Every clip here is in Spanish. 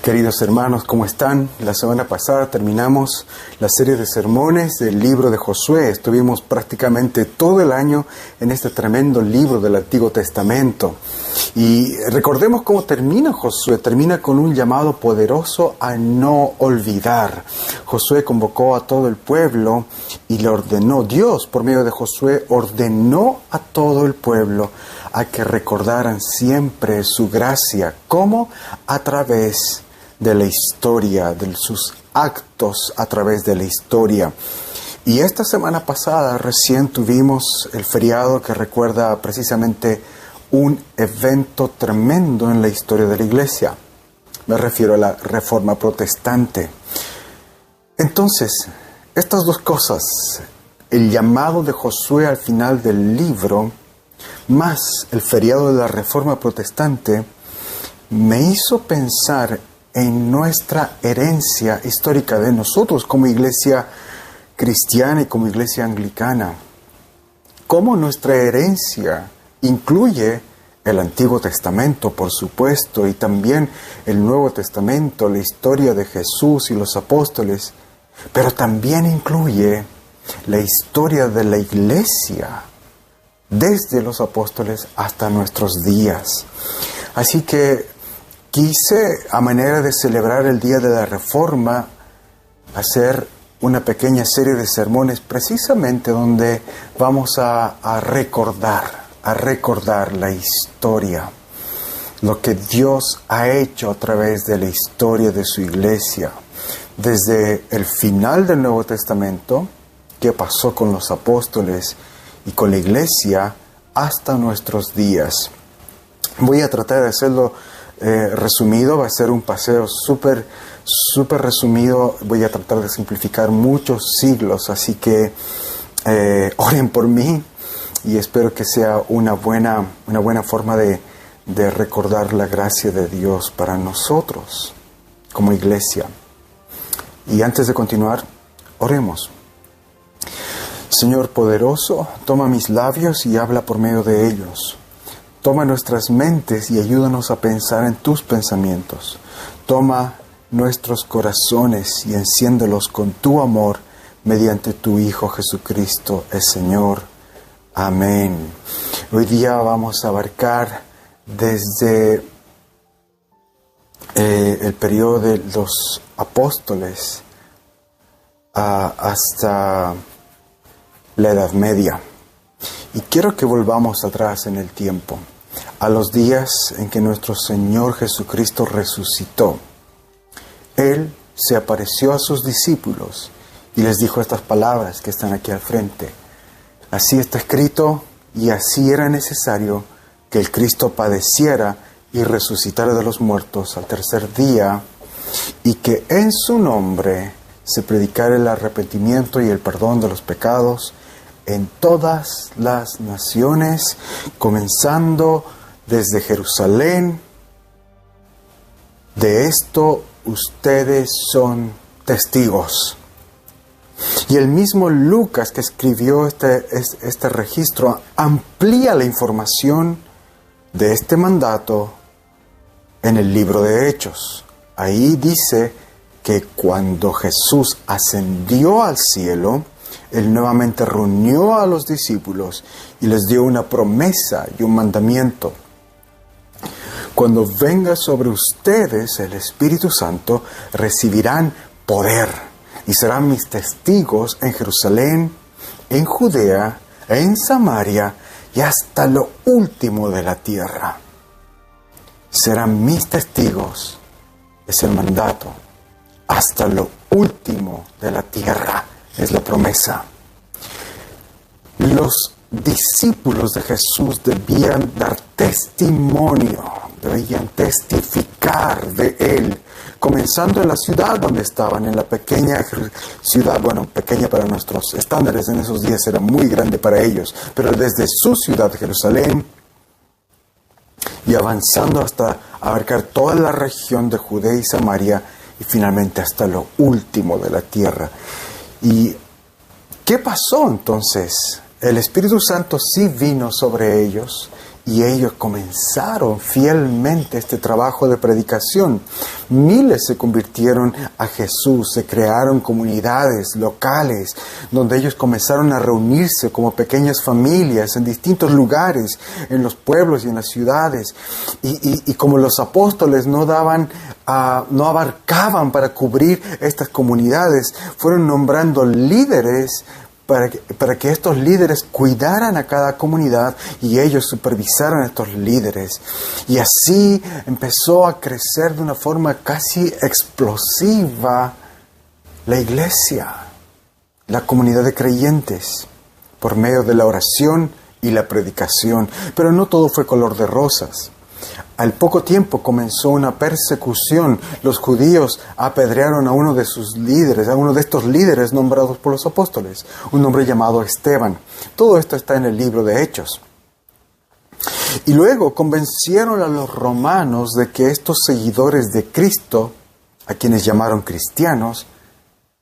Queridos hermanos, ¿cómo están? La semana pasada terminamos la serie de sermones del libro de Josué. Estuvimos prácticamente todo el año en este tremendo libro del Antiguo Testamento. Y recordemos cómo termina Josué. Termina con un llamado poderoso a no olvidar. Josué convocó a todo el pueblo y le ordenó, Dios por medio de Josué ordenó a todo el pueblo a que recordaran siempre su gracia. ¿Cómo? A través de la historia, de sus actos a través de la historia. Y esta semana pasada recién tuvimos el feriado que recuerda precisamente un evento tremendo en la historia de la Iglesia. Me refiero a la Reforma Protestante. Entonces, estas dos cosas, el llamado de Josué al final del libro, más el feriado de la Reforma Protestante, me hizo pensar en nuestra herencia histórica de nosotros como iglesia cristiana y como iglesia anglicana. Cómo nuestra herencia incluye el Antiguo Testamento, por supuesto, y también el Nuevo Testamento, la historia de Jesús y los apóstoles, pero también incluye la historia de la iglesia, desde los apóstoles hasta nuestros días. Así que quise, a manera de celebrar el Día de la Reforma, hacer una pequeña serie de sermones precisamente donde vamos a recordar la historia, lo que Dios ha hecho a través de la historia de su iglesia, desde el final del Nuevo Testamento, qué pasó con los apóstoles y con la iglesia, hasta nuestros días. Voy a tratar de hacerlo resumido, va a ser un paseo súper resumido. Voy a tratar de simplificar muchos siglos, así que oren por mí y espero que sea una buena forma de recordar la gracia de Dios para nosotros como iglesia. Y antes de continuar, oremos. Señor poderoso, toma mis labios y habla por medio de ellos. Toma nuestras mentes y ayúdanos a pensar en tus pensamientos. Toma nuestros corazones y enciéndelos con tu amor mediante tu Hijo Jesucristo, el Señor. Amén. Hoy día vamos a abarcar desde el periodo de los apóstoles hasta la Edad Media. Y quiero que volvamos atrás en el tiempo, a los días en que nuestro Señor Jesucristo resucitó. Él se apareció a sus discípulos y les dijo estas palabras que están aquí al frente. Así está escrito y así era necesario que el Cristo padeciera y resucitara de los muertos al tercer día, y que en su nombre se predicara el arrepentimiento y el perdón de los pecados en todas las naciones, comenzando desde Jerusalén. De esto ustedes son testigos. Y el mismo Lucas, que escribió este registro, amplía la información de este mandato en el libro de Hechos. Ahí dice que cuando Jesús ascendió al cielo, Él nuevamente reunió a los discípulos y les dio una promesa y un mandamiento. Cuando venga sobre ustedes el Espíritu Santo, recibirán poder y serán mis testigos en Jerusalén, en Judea, en Samaria y hasta lo último de la tierra. Serán mis testigos, es el mandato, hasta lo último de la tierra. Es la promesa. Los discípulos de Jesús debían dar testimonio, debían testificar de Él, comenzando en la ciudad donde estaban, en la pequeña ciudad, bueno, pequeña para nuestros estándares en esos días, era muy grande para ellos, pero desde su ciudad, Jerusalén, y avanzando hasta abarcar toda la región de Judea y Samaria, y finalmente hasta lo último de la tierra. ¿Y qué pasó entonces? El Espíritu Santo sí vino sobre ellos Y ellos comenzaron fielmente este trabajo de predicación. Miles se convirtieron a Jesús, se crearon comunidades locales, donde ellos comenzaron a reunirse como pequeñas familias en distintos lugares, en los pueblos y en las ciudades. Y como los apóstoles no abarcaban para cubrir estas comunidades, fueron nombrando líderes para que estos líderes cuidaran a cada comunidad y ellos supervisaran a estos líderes. Y así empezó a crecer de una forma casi explosiva la iglesia, la comunidad de creyentes, por medio de la oración y la predicación. Pero no todo fue color de rosas. Al poco tiempo comenzó una persecución. Los judíos apedrearon a uno de sus líderes, a uno de estos líderes nombrados por los apóstoles, un hombre llamado Esteban. Todo esto está en el libro de Hechos. Y luego convencieron a los romanos de que estos seguidores de Cristo, a quienes llamaron cristianos,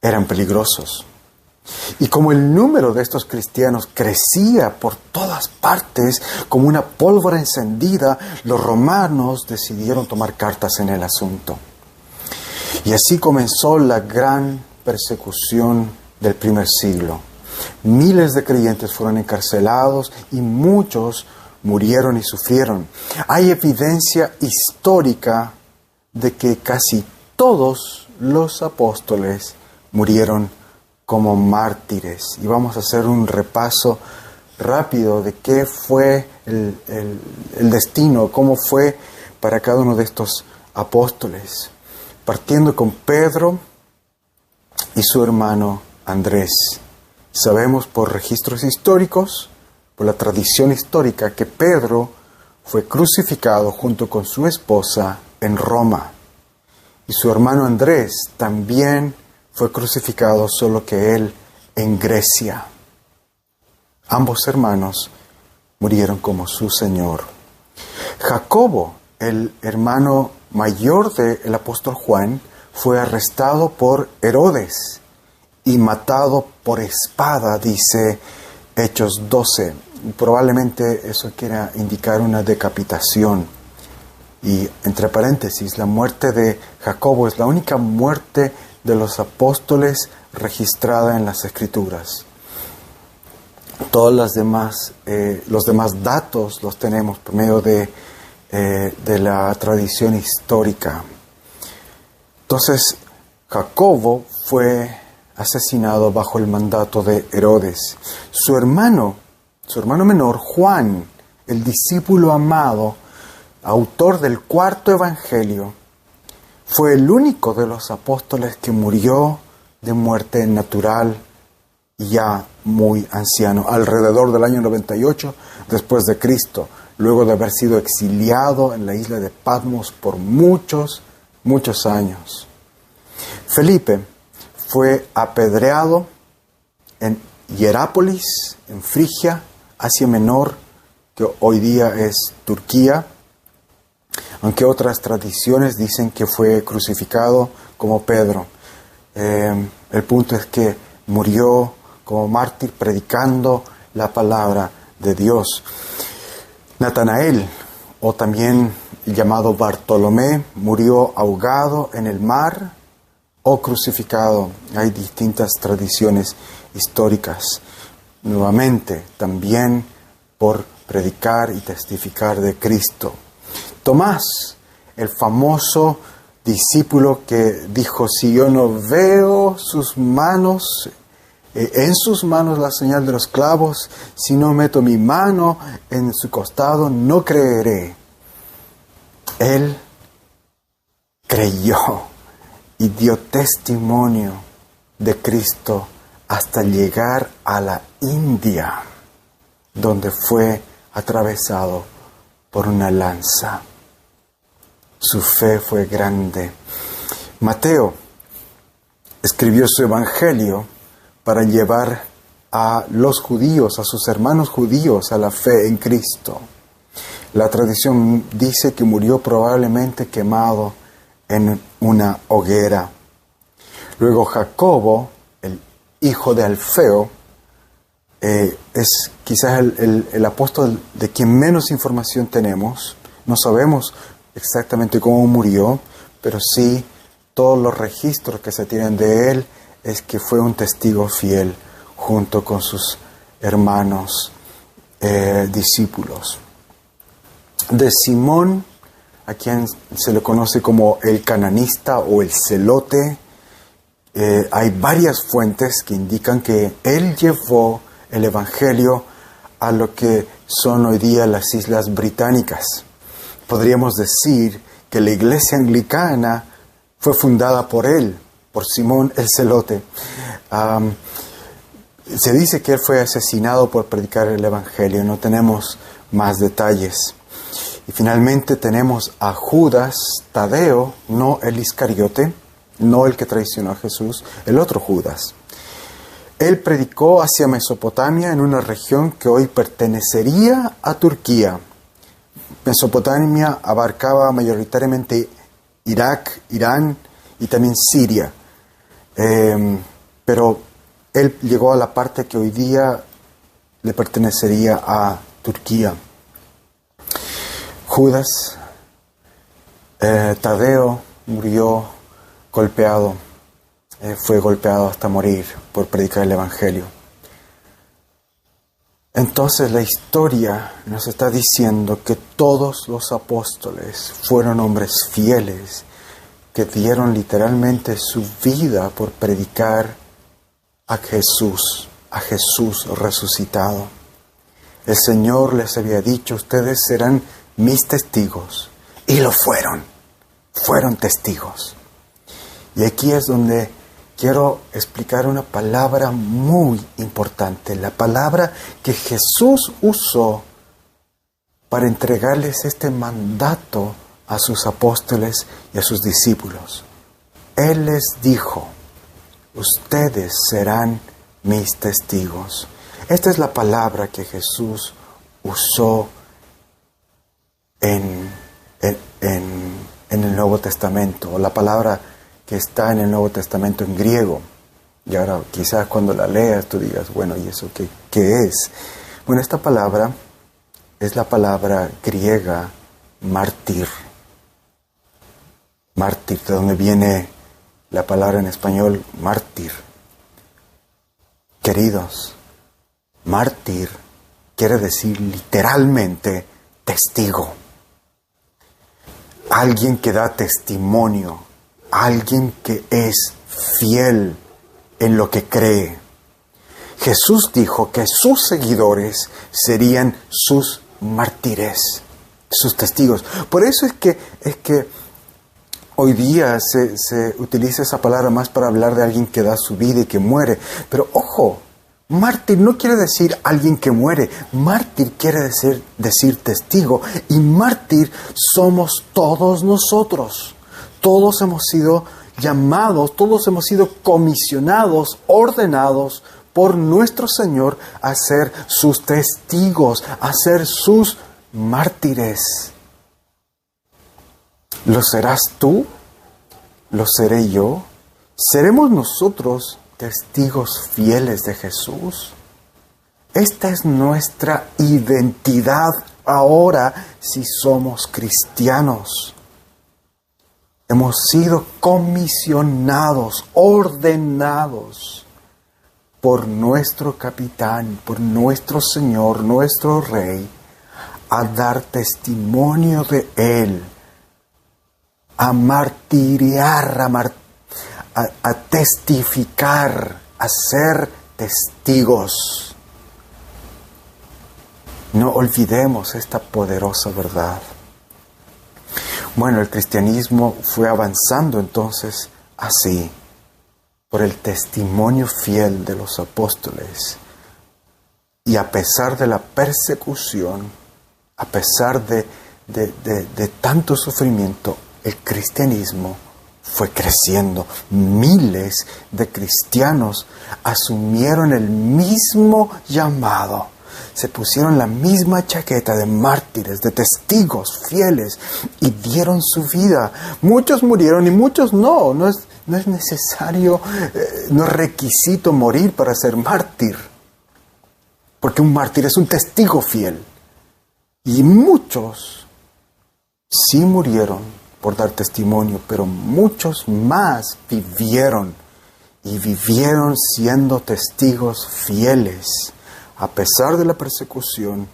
eran peligrosos. Y como el número de estos cristianos crecía por todas partes como una pólvora encendida, los romanos decidieron tomar cartas en el asunto. Y así comenzó la gran persecución del primer siglo. Miles de creyentes fueron encarcelados y muchos murieron y sufrieron. Hay evidencia histórica de que casi todos los apóstoles murieron como mártires. Y vamos a hacer un repaso rápido de qué fue el destino, cómo fue para cada uno de estos apóstoles. Partiendo con Pedro y su hermano Andrés. Sabemos por registros históricos, por la tradición histórica, que Pedro fue crucificado junto con su esposa en Roma. Y su hermano Andrés también fue crucificado, solo que él en Grecia. Ambos hermanos murieron como su Señor. Jacobo, el hermano mayor del apóstol Juan, fue arrestado por Herodes y matado por espada, dice Hechos 12. Probablemente eso quiera indicar una decapitación. Y entre paréntesis, la muerte de Jacobo es la única muerte de los apóstoles registrada en las Escrituras. Todos los demás datos los tenemos por medio de la tradición histórica. Entonces, Jacobo fue asesinado bajo el mandato de Herodes. Su hermano menor, Juan, el discípulo amado, autor del cuarto evangelio, fue el único de los apóstoles que murió de muerte natural y ya muy anciano, alrededor del año 98 después de Cristo, luego de haber sido exiliado en la isla de Patmos por muchos años. Felipe fue apedreado en Hierápolis, en Frigia, Asia Menor, que hoy día es Turquía, aunque otras tradiciones dicen que fue crucificado como Pedro. El punto es que murió como mártir predicando la palabra de Dios. Natanael, o también llamado Bartolomé, murió ahogado en el mar o crucificado. Hay distintas tradiciones históricas. Nuevamente, también por predicar y testificar de Cristo. Tomás, el famoso discípulo que dijo: si yo no veo sus manos, en sus manos la señal de los clavos, si no meto mi mano en su costado, no creeré. Él creyó y dio testimonio de Cristo hasta llegar a la India, donde fue atravesado por una lanza. Su fe fue grande. Mateo escribió su evangelio para llevar a los judíos, a sus hermanos judíos, a la fe en Cristo. La tradición dice que murió probablemente quemado en una hoguera. Luego Jacobo, el hijo de Alfeo, es quizás el apóstol de quien menos información tenemos. No sabemos exactamente cómo murió, pero sí todos los registros que se tienen de él es que fue un testigo fiel junto con sus hermanos discípulos. De Simón, a quien se le conoce como el cananista o el celote, hay varias fuentes que indican que él llevó el evangelio a lo que son hoy día las Islas Británicas. Podríamos decir que la iglesia anglicana fue fundada por él, por Simón el celote. Se dice que él fue asesinado por predicar el evangelio, no tenemos más detalles. Y finalmente tenemos a Judas Tadeo, no el Iscariote, no el que traicionó a Jesús, el otro Judas. Él predicó hacia Mesopotamia, en una región que hoy pertenecería a Turquía. Mesopotamia abarcaba mayoritariamente Irak, Irán y también Siria. Pero él llegó a la parte que hoy día le pertenecería a Turquía. Judas Tadeo murió golpeado, fue golpeado hasta morir por predicar el evangelio. Entonces la historia nos está diciendo que todos los apóstoles fueron hombres fieles que dieron literalmente su vida por predicar a Jesús resucitado. El Señor les había dicho: ustedes serán mis testigos, y lo fueron testigos. Y aquí es donde quiero explicar una palabra muy importante, la palabra que Jesús usó para entregarles este mandato a sus apóstoles y a sus discípulos. Él les dijo: ustedes serán mis testigos. Esta es la palabra que Jesús usó en el Nuevo Testamento, o la palabra que está en el Nuevo Testamento en griego. Y ahora quizás cuando la leas tú digas: bueno, ¿y eso qué es? Bueno, esta palabra es la palabra griega mártir. Mártir, de donde viene la palabra en español mártir. Queridos, mártir quiere decir literalmente testigo. Alguien que da testimonio, alguien que es fiel en lo que cree. Jesús dijo que sus seguidores serían sus mártires, sus testigos. Por eso es que hoy día se utiliza esa palabra más para hablar de alguien que da su vida y que muere. Pero ojo, mártir no quiere decir alguien que muere. Mártir quiere decir testigo. Y mártir somos todos nosotros. Todos hemos sido llamados, todos hemos sido comisionados, ordenados por nuestro Señor a ser sus testigos, a ser sus mártires. ¿Lo serás tú? ¿Lo seré yo? ¿Seremos nosotros testigos fieles de Jesús? Esta es nuestra identidad ahora si somos cristianos. Hemos sido comisionados, ordenados por nuestro capitán, por nuestro Señor, nuestro Rey, a dar testimonio de Él, a martiriar, a testificar, a ser testigos. No olvidemos esta poderosa verdad. Bueno, el cristianismo fue avanzando entonces así, por el testimonio fiel de los apóstoles. Y a pesar de la persecución, a pesar de tanto sufrimiento, el cristianismo fue creciendo. Miles de cristianos asumieron el mismo llamado. Se pusieron la misma chaqueta de mártires, de testigos fieles, y dieron su vida. Muchos murieron y muchos no. No es necesario, no es requisito morir para ser mártir. porque un mártir es un testigo fiel. Y muchos sí murieron por dar testimonio, pero muchos más vivieron y vivieron siendo testigos fieles a pesar de la persecución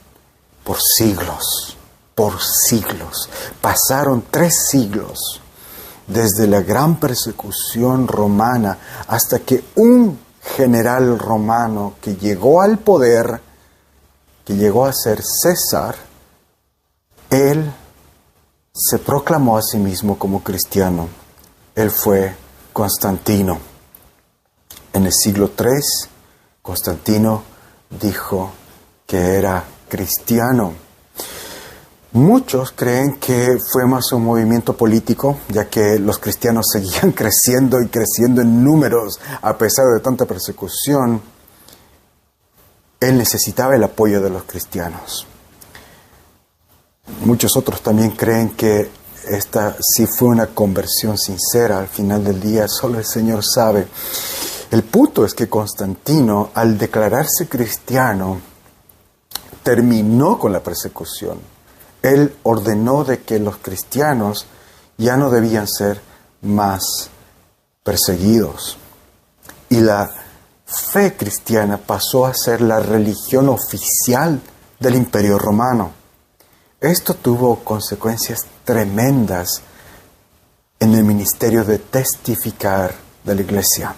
por siglos, por siglos. Pasaron 3 siglos desde la gran persecución romana hasta que un general romano que llegó al poder, que llegó a ser César, él se proclamó a sí mismo como cristiano. Él fue Constantino. En el siglo III, Constantino dijo que era cristiano. Muchos creen que fue más un movimiento político, ya que los cristianos seguían creciendo y creciendo en números a pesar de tanta persecución. Él necesitaba el apoyo de los cristianos. Muchos otros también creen que esta sí fue una conversión sincera. Al final del día, solo el Señor sabe. El punto es que Constantino, al declararse cristiano, terminó con la persecución. Él ordenó de que los cristianos ya no debían ser más perseguidos. Y la fe cristiana pasó a ser la religión oficial del Imperio Romano. Esto tuvo consecuencias tremendas en el ministerio de testificar de la Iglesia.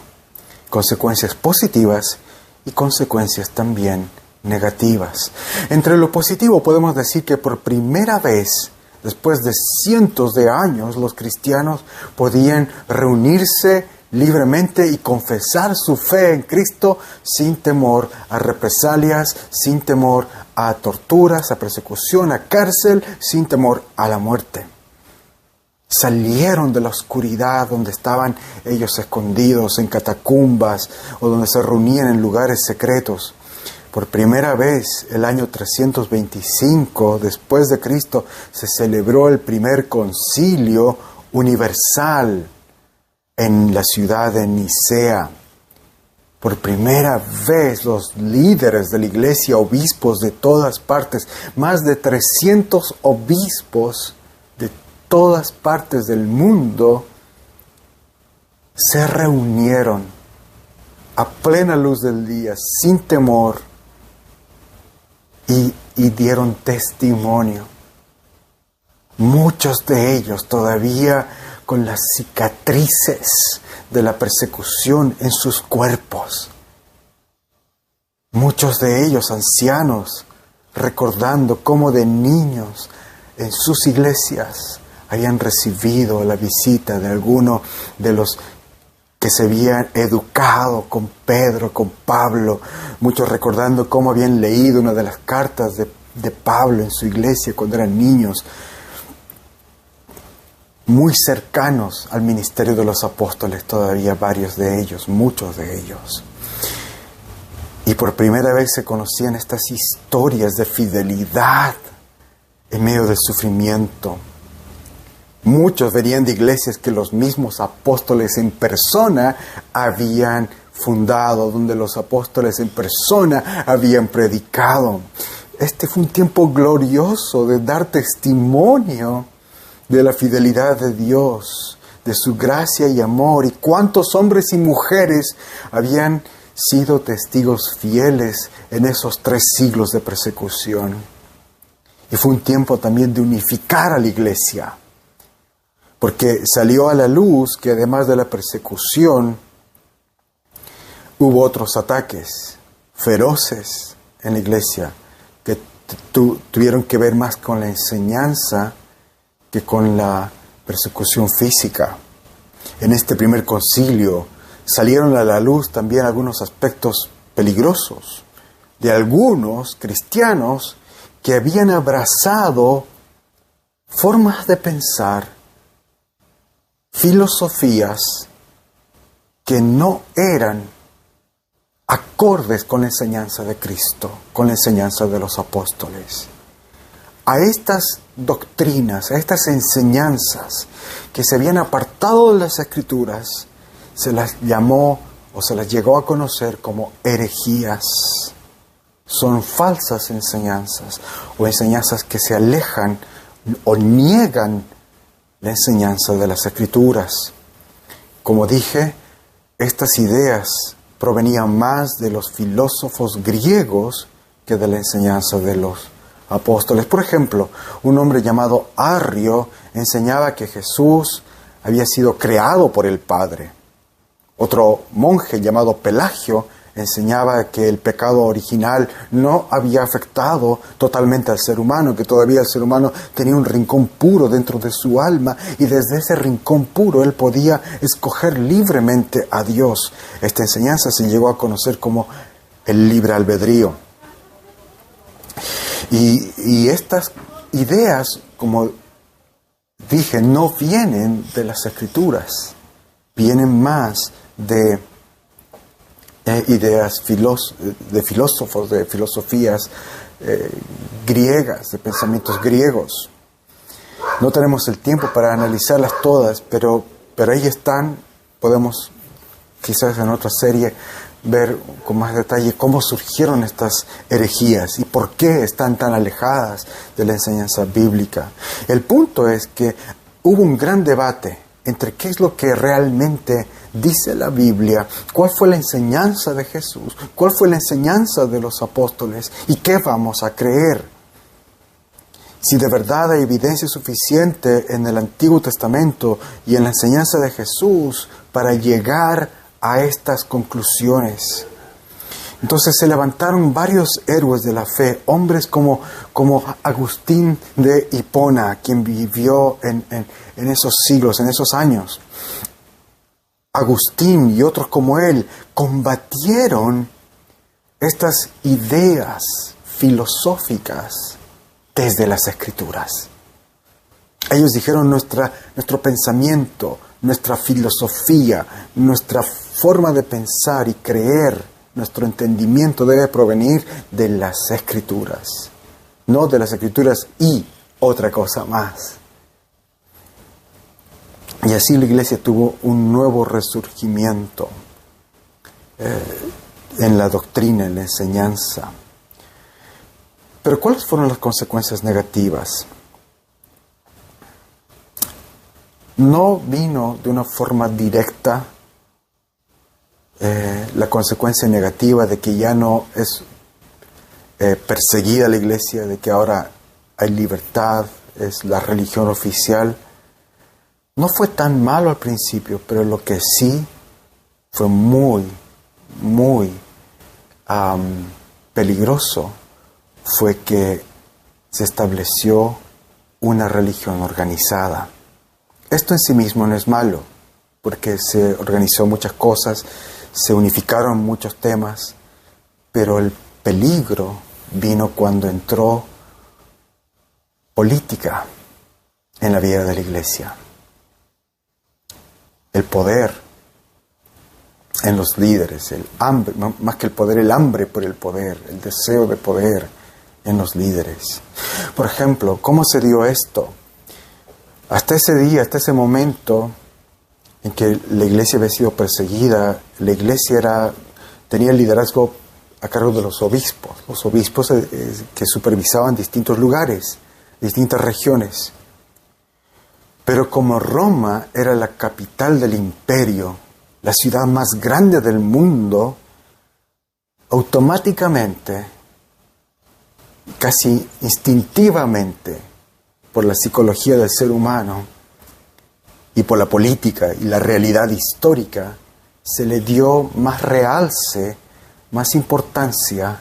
Consecuencias positivas y consecuencias también negativas. Entre lo positivo podemos decir que por primera vez, después de cientos de años, los cristianos podían reunirse libremente y confesar su fe en Cristo sin temor a represalias, sin temor a torturas, a persecución, a cárcel, sin temor a la muerte. Salieron de la oscuridad donde estaban ellos escondidos en catacumbas o donde se reunían en lugares secretos. Por primera vez, el año 325 después de Cristo, se celebró el primer concilio universal en la ciudad de Nicea. Por primera vez, los líderes de la iglesia, obispos de todas partes, más de 300 obispos de todas partes del mundo, se reunieron a plena luz del día, sin temor, y dieron testimonio. Muchos de ellos todavía con las cicatrices de la persecución en sus cuerpos. Muchos de ellos ancianos, recordando cómo de niños en sus iglesias habían recibido la visita de alguno de los que se habían educado con Pedro, con Pablo. Muchos recordando cómo habían leído una de las cartas de Pablo en su iglesia cuando eran niños, muy cercanos al ministerio de los apóstoles todavía, varios de ellos, muchos de ellos. Y por primera vez se conocían estas historias de fidelidad en medio del sufrimiento. Muchos venían de iglesias que los mismos apóstoles en persona habían fundado, donde los apóstoles en persona habían predicado. Este fue un tiempo glorioso de dar testimonio de la fidelidad de Dios, de su gracia y amor, y cuántos hombres y mujeres habían sido testigos fieles en esos 3 siglos de persecución. Y fue un tiempo también de unificar a la iglesia, porque salió a la luz que además de la persecución, hubo otros ataques feroces en la iglesia que tuvieron que ver más con la enseñanza que con la persecución física. En este primer concilio salieron a la luz también algunos aspectos peligrosos de algunos cristianos que habían abrazado formas de pensar, filosofías que no eran acordes con la enseñanza de Cristo, con la enseñanza de los apóstoles. A estas doctrinas, a estas enseñanzas que se habían apartado de las Escrituras, se las llamó o se las llegó a conocer como herejías. son falsas enseñanzas o enseñanzas que se alejan o niegan la enseñanza de las Escrituras. Como dije, estas ideas provenían más de los filósofos griegos que de la enseñanza de los apóstoles. Por ejemplo, un hombre llamado Arrio enseñaba que Jesús había sido creado por el Padre. Otro monje llamado Pelagio enseñaba que el pecado original no había afectado totalmente al ser humano, que todavía el ser humano tenía un rincón puro dentro de su alma y desde ese rincón puro él podía escoger libremente a Dios. Esta enseñanza se llegó a conocer como el libre albedrío. Y estas ideas, como dije, no vienen de las Escrituras, vienen más de ideas de filósofos, de filosofías griegas, de pensamientos griegos. No tenemos el tiempo para analizarlas todas, pero ahí están. Podemos quizás en otra serie ver con más detalle cómo surgieron estas herejías y por qué están tan alejadas de la enseñanza bíblica. El punto es que hubo un gran debate entre qué es lo que realmente dice la Biblia, cuál fue la enseñanza de Jesús, cuál fue la enseñanza de los apóstoles y qué vamos a creer. Si de verdad hay evidencia suficiente en el Antiguo Testamento y en la enseñanza de Jesús para llegar a estas conclusiones. Entonces se levantaron varios héroes de la fe, hombres como Agustín de Hipona, quien vivió en esos siglos, en esos años. Agustín y otros como él combatieron estas ideas filosóficas desde las Escrituras. Ellos dijeron nuestro pensamiento, nuestra filosofía, nuestra forma de pensar y creer, nuestro entendimiento debe provenir de las Escrituras, no de las Escrituras y otra cosa más. Y así la Iglesia tuvo un nuevo resurgimiento en la doctrina, en la enseñanza. Pero ¿cuáles fueron las consecuencias negativas? No vino de una forma directa la consecuencia negativa de que ya no es perseguida la Iglesia, de que ahora hay libertad, es la religión oficial. No fue tan malo al principio, pero lo que sí fue muy, muy peligroso fue que se estableció una religión organizada. Esto en sí mismo no es malo, porque se organizó muchas cosas, se unificaron muchos temas, pero el peligro vino cuando entró política en la vida de la Iglesia. El poder en los líderes, el hambre, más que el poder, el hambre por el poder, el deseo de poder en los líderes. Por ejemplo, ¿cómo se dio esto? Hasta ese día, hasta ese momento en que la Iglesia había sido perseguida, la Iglesia tenía el liderazgo a cargo de los obispos que supervisaban distintos lugares, distintas regiones. Pero como Roma era la capital del imperio, la ciudad más grande del mundo, automáticamente, casi instintivamente, por la psicología del ser humano y por la política y la realidad histórica, se le dio más realce, más importancia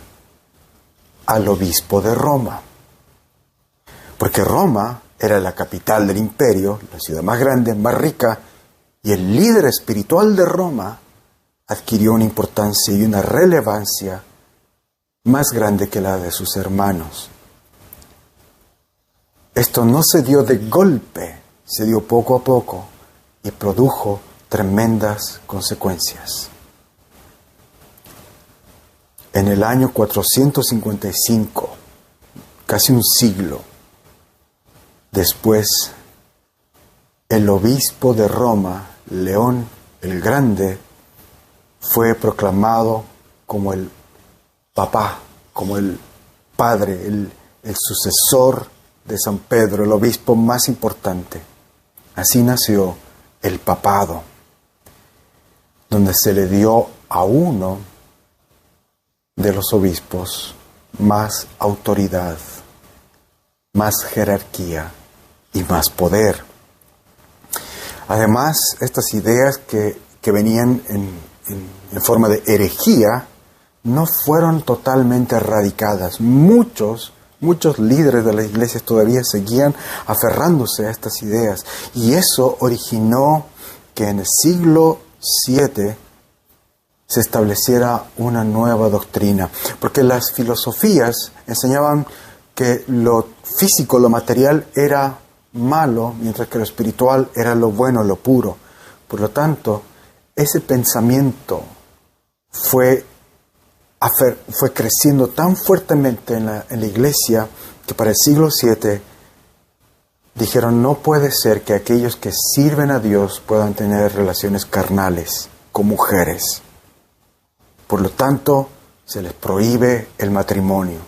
al obispo de Roma. Porque Roma era la capital del imperio, la ciudad más grande, más rica, y el líder espiritual de Roma adquirió una importancia y una relevancia más grande que la de sus hermanos. Esto no se dio de golpe, se dio poco a poco y produjo tremendas consecuencias. En el año 455, casi un siglo después, el obispo de Roma, León el Grande, fue proclamado como el Papa como el padre, el sucesor de San Pedro, el obispo más importante. Así nació el papado, donde se le dio a uno de los obispos más autoridad, más jerarquía y más poder. Además, estas ideas que venían en forma de herejía no fueron totalmente erradicadas. Muchos líderes de las iglesias todavía seguían aferrándose a estas ideas, y eso originó que en el siglo VII se estableciera una nueva doctrina, porque las filosofías enseñaban que lo físico, lo material era malo, mientras que lo espiritual era lo bueno, lo puro. Por lo tanto, ese pensamiento fue creciendo tan fuertemente en la iglesia que para el siglo VII dijeron: no puede ser que aquellos que sirven a Dios puedan tener relaciones carnales con mujeres. Por lo tanto, se les prohíbe el matrimonio.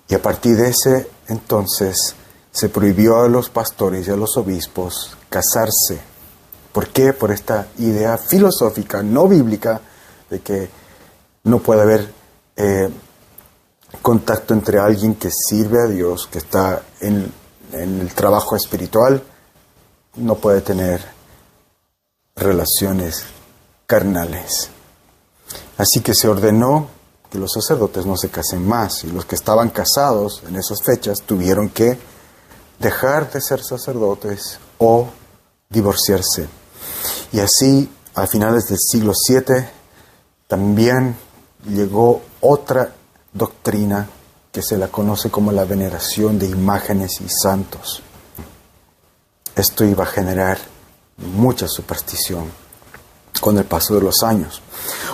Y a partir de ese entonces se prohibió a los pastores y a los obispos casarse. ¿Por qué? Por esta idea filosófica, no bíblica, de que no puede haber contacto entre alguien que sirve a Dios, que está en el trabajo espiritual, no puede tener relaciones carnales. Así que se ordenó que los sacerdotes no se casen más, y los que estaban casados en esas fechas tuvieron que dejar de ser sacerdotes o divorciarse. Y así, a finales del siglo VII, también llegó otra doctrina que se la conoce como la veneración de imágenes y santos. Esto iba a generar mucha superstición con el paso de los años.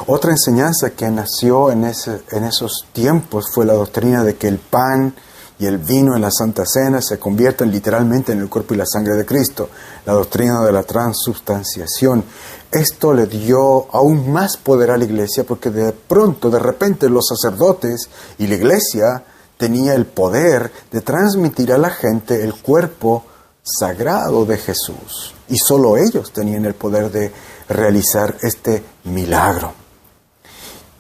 Otra enseñanza que nació en esos tiempos fue la doctrina de que el pan y el vino en la Santa Cena se convierten literalmente en el cuerpo y la sangre de Cristo, la doctrina de la transubstanciación. Esto le dio aún más poder a la iglesia, porque de repente los sacerdotes y la iglesia tenía el poder de transmitir a la gente el cuerpo sagrado de Jesús, y solo ellos tenían el poder de realizar este milagro.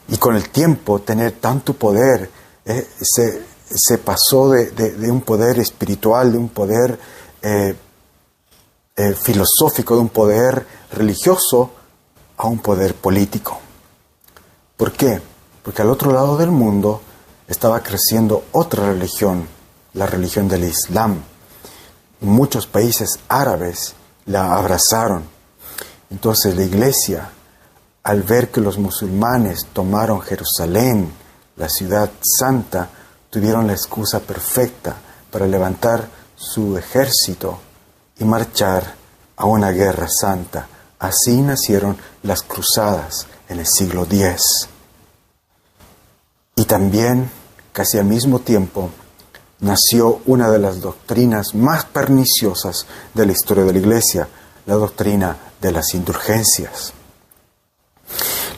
Y con el tiempo, tener tanto poder se pasó de un poder espiritual, de un poder filosófico, de un poder religioso, a un poder político. ¿Por qué? Porque al otro lado del mundo estaba creciendo otra religión, la religión del Islam. Muchos países árabes la abrazaron. Entonces la iglesia, al ver que los musulmanes tomaron Jerusalén, la ciudad santa, tuvieron la excusa perfecta para levantar su ejército y marchar a una guerra santa. Así nacieron las cruzadas en el siglo X. Y también, casi al mismo tiempo, nació una de las doctrinas más perniciosas de la historia de la iglesia, la doctrina de las indulgencias.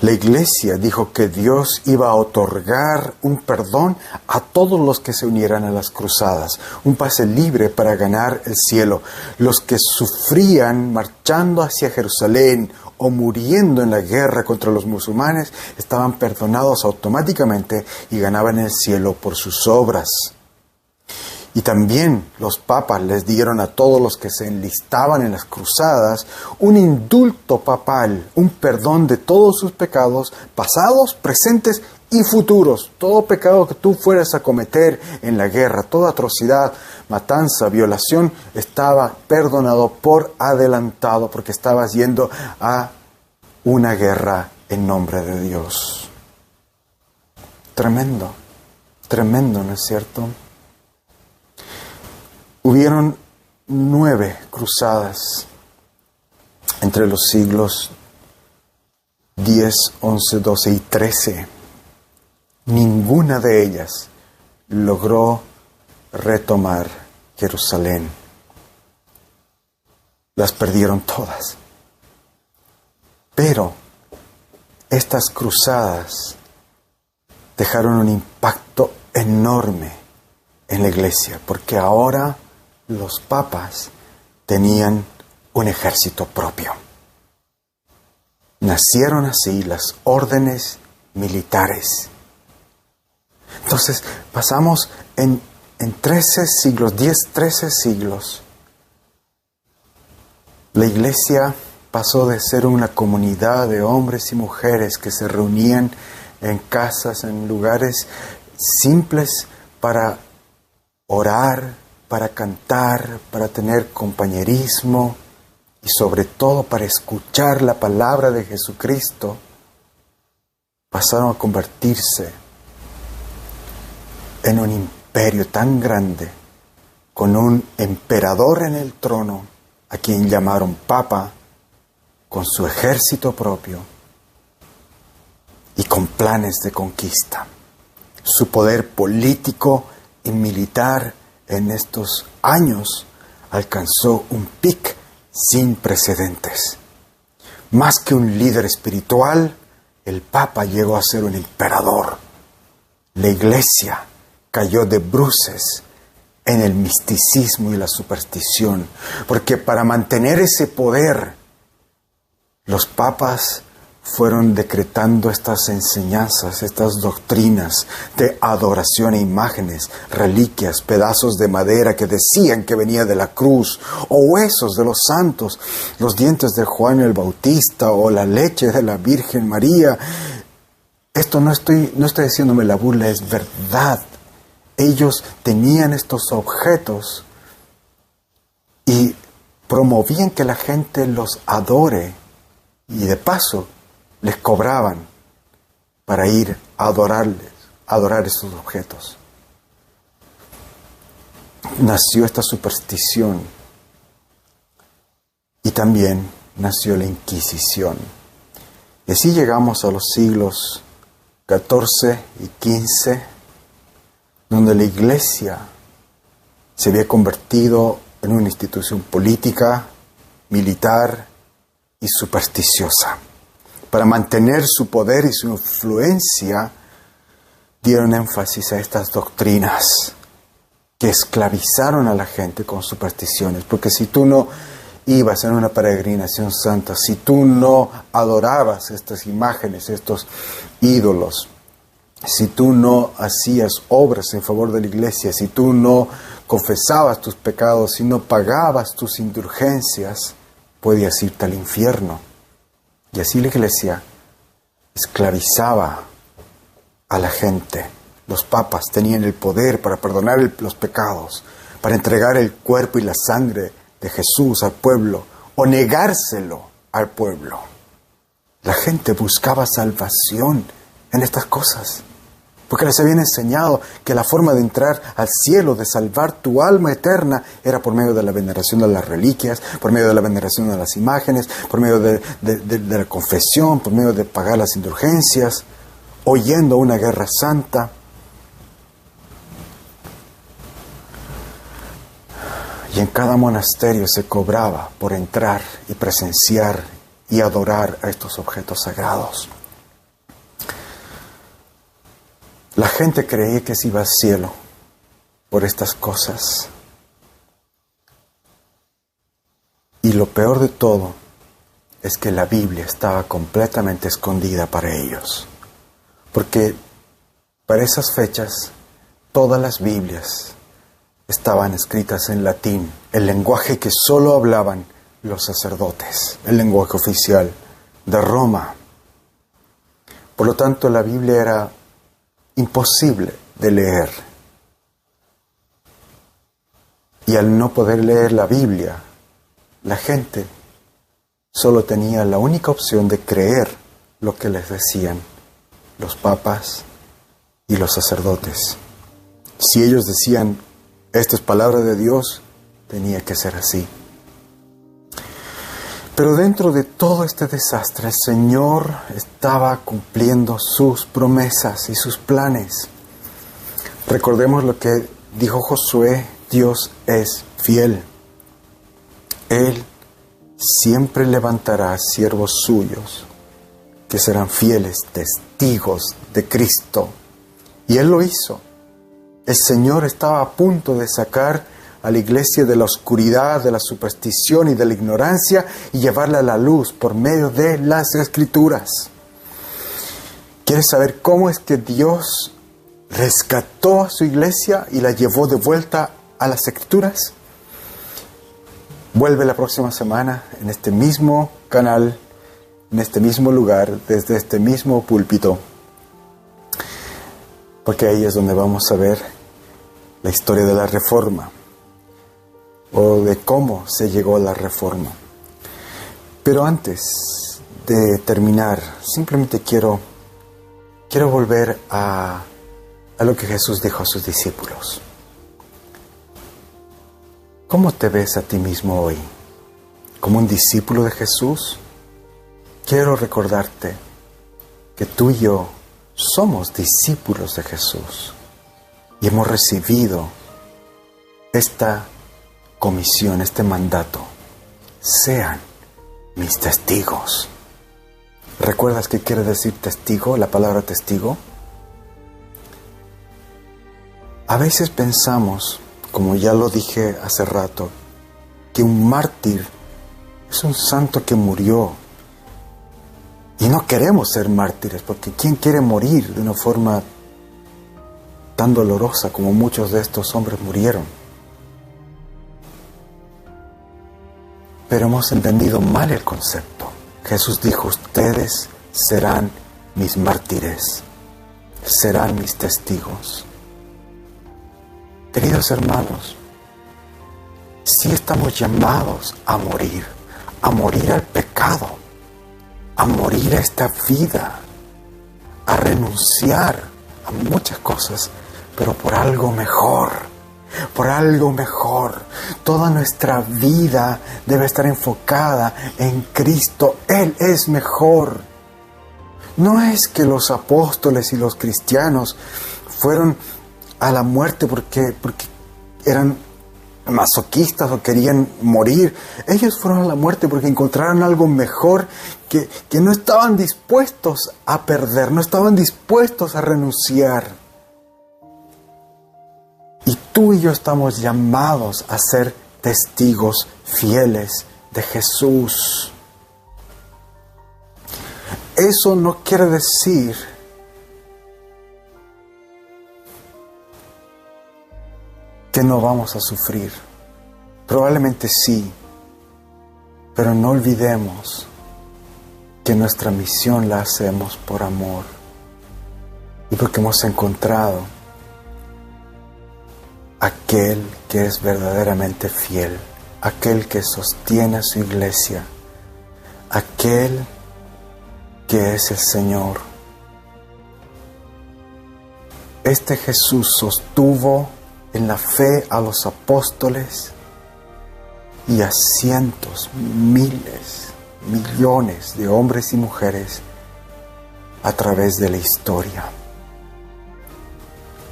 La iglesia dijo que Dios iba a otorgar un perdón a todos los que se unieran a las cruzadas, un pase libre para ganar el cielo. Los que sufrían marchando hacia Jerusalén o muriendo en la guerra contra los musulmanes estaban perdonados automáticamente y ganaban el cielo por sus obras. Y también los papas les dieron a todos los que se enlistaban en las cruzadas un indulto papal, un perdón de todos sus pecados, pasados, presentes y futuros. Todo pecado que tú fueras a cometer en la guerra, toda atrocidad, matanza, violación, estaba perdonado por adelantado, porque estabas yendo a una guerra en nombre de Dios. Tremendo, tremendo, ¿no es cierto? Hubieron 9 cruzadas entre los siglos 10, 11, 12 y 13. Ninguna de ellas logró retomar Jerusalén. Las perdieron todas. Pero estas cruzadas dejaron un impacto enorme en la iglesia, porque ahora los papas tenían un ejército propio. Nacieron así las órdenes militares. Entonces pasamos en 13 siglos, 13 siglos. La iglesia pasó de ser una comunidad de hombres y mujeres que se reunían en casas, en lugares simples para orar, para cantar, para tener compañerismo y sobre todo para escuchar la palabra de Jesucristo, pasaron a convertirse en un imperio tan grande, con un emperador en el trono, a quien llamaron Papa, con su ejército propio y con planes de conquista. Su poder político y militar en estos años alcanzó un pic sin precedentes. Más que un líder espiritual, el Papa llegó a ser un emperador. La Iglesia cayó de bruces en el misticismo y la superstición, porque para mantener ese poder, los papas fueron decretando estas enseñanzas, estas doctrinas de adoración a imágenes, reliquias, pedazos de madera que decían que venía de la cruz, o huesos de los santos, los dientes de Juan el Bautista, o la leche de la Virgen María. Esto no estoy diciéndome la burla, es verdad. Ellos tenían estos objetos y promovían que la gente los adore, y de paso les cobraban para ir a adorar esos objetos. Nació esta superstición y también nació la Inquisición. Y así llegamos a los siglos XIV y XV, donde la Iglesia se había convertido en una institución política, militar y supersticiosa. Para mantener su poder y su influencia, dieron énfasis a estas doctrinas que esclavizaron a la gente con supersticiones. Porque si tú no ibas en una peregrinación santa, si tú no adorabas estas imágenes, estos ídolos, si tú no hacías obras en favor de la iglesia, si tú no confesabas tus pecados, si no pagabas tus indulgencias, podías irte al infierno. Y así la iglesia esclavizaba a la gente. Los papas tenían el poder para perdonar los pecados, para entregar el cuerpo y la sangre de Jesús al pueblo, o negárselo al pueblo. La gente buscaba salvación en estas cosas, porque les habían enseñado que la forma de entrar al cielo, de salvar tu alma eterna, era por medio de la veneración de las reliquias, por medio de la veneración de las imágenes, por medio de la confesión, por medio de pagar las indulgencias, o yendo a una guerra santa. Y en cada monasterio se cobraba por entrar y presenciar y adorar a estos objetos sagrados. La gente creía que se iba al cielo por estas cosas. Y lo peor de todo es que la Biblia estaba completamente escondida para ellos. Porque para esas fechas todas las Biblias estaban escritas en latín, el lenguaje que solo hablaban los sacerdotes, el lenguaje oficial de Roma. Por lo tanto, la Biblia era imposible de leer. Y al no poder leer la Biblia, la gente solo tenía la única opción de creer lo que les decían los papas y los sacerdotes. Si ellos decían, esta es palabra de Dios, tenía que ser así. Pero dentro de todo este desastre, el Señor estaba cumpliendo sus promesas y sus planes. Recordemos lo que dijo Josué: Dios es fiel. Él siempre levantará siervos suyos que serán fieles testigos de Cristo Y Él lo hizo. El Señor estaba a punto de sacar a la iglesia de la oscuridad, de la superstición y de la ignorancia y llevarla a la luz por medio de las Escrituras. ¿Quieres saber cómo es que Dios rescató a su iglesia y la llevó de vuelta a las Escrituras? Vuelve la próxima semana en este mismo canal, en este mismo lugar, desde este mismo púlpito, porque ahí es donde vamos a ver la historia de la Reforma, o de cómo se llegó a la Reforma. Pero antes de terminar, simplemente quiero volver a lo que Jesús dijo a sus discípulos. ¿Cómo te ves a ti mismo hoy? ¿Como un discípulo de Jesús? Quiero recordarte que tú y yo somos discípulos de Jesús y hemos recibido esta comisión, este mandato. Sean mis testigos. ¿Recuerdas qué quiere decir testigo, la palabra testigo? A veces pensamos, como ya lo dije hace rato, que un mártir es un santo que murió. Y no queremos ser mártires, porque ¿quién quiere morir de una forma tan dolorosa como muchos de estos hombres murieron? Pero hemos entendido mal el concepto. Jesús dijo, ustedes serán mis mártires, serán mis testigos. Queridos hermanos, sí estamos llamados a morir al pecado, a morir a esta vida, a renunciar a muchas cosas, pero por algo mejor, por algo mejor. Toda nuestra vida debe estar enfocada en Cristo. Él es mejor. No es que los apóstoles y los cristianos fueron a la muerte porque eran masoquistas o querían morir. Ellos fueron a la muerte porque encontraron algo mejor que no estaban dispuestos a perder, no estaban dispuestos a renunciar. Y tú y yo estamos llamados a ser testigos fieles de Jesús. Eso no quiere decir que no vamos a sufrir. Probablemente sí, pero no olvidemos que nuestra misión la hacemos por amor y porque hemos encontrado aquel que es verdaderamente fiel, aquel que sostiene a su iglesia, aquel que es el Señor. Este Jesús sostuvo en la fe a los apóstoles y a cientos, miles, millones de hombres y mujeres a través de la historia.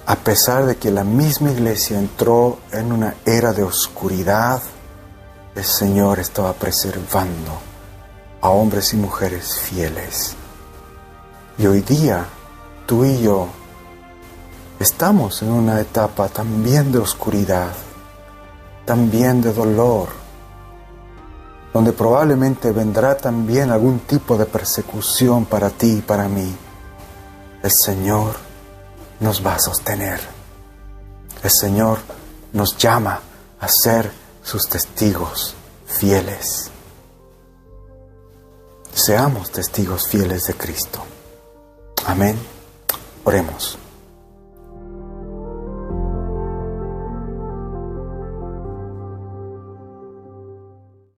A pesar de que la misma iglesia entró en una era de oscuridad, el Señor estaba preservando a hombres y mujeres fieles. Y hoy día, tú y yo estamos en una etapa también de oscuridad, también de dolor, donde probablemente vendrá también algún tipo de persecución para ti y para mí. El Señor nos va a sostener. El Señor nos llama a ser sus testigos fieles. Seamos testigos fieles de Cristo. Amén. Oremos.